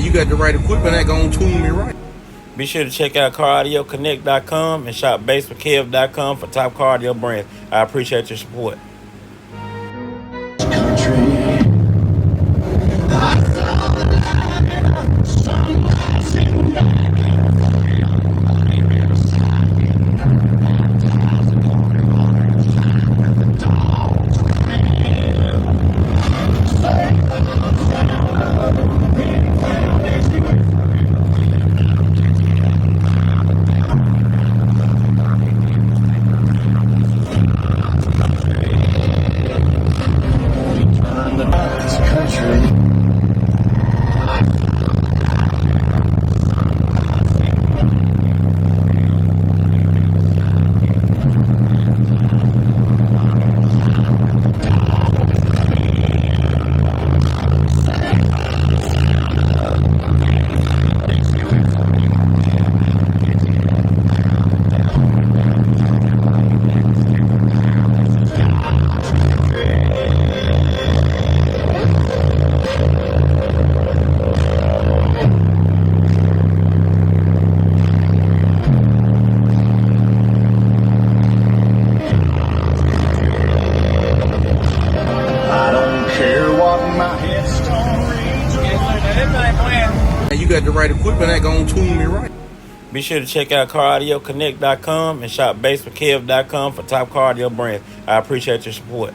you got the right equipment that gonna tune me right. Be sure to check out CarAudioConnect.com and shop BASSWITHKEV.com for top car audio brands. I appreciate your support. You got the right equipment that gonna tune me right. Be sure to check out CarAudioConnect.com and shop BASSWITHKEV.com for top car audio brands. I appreciate your support.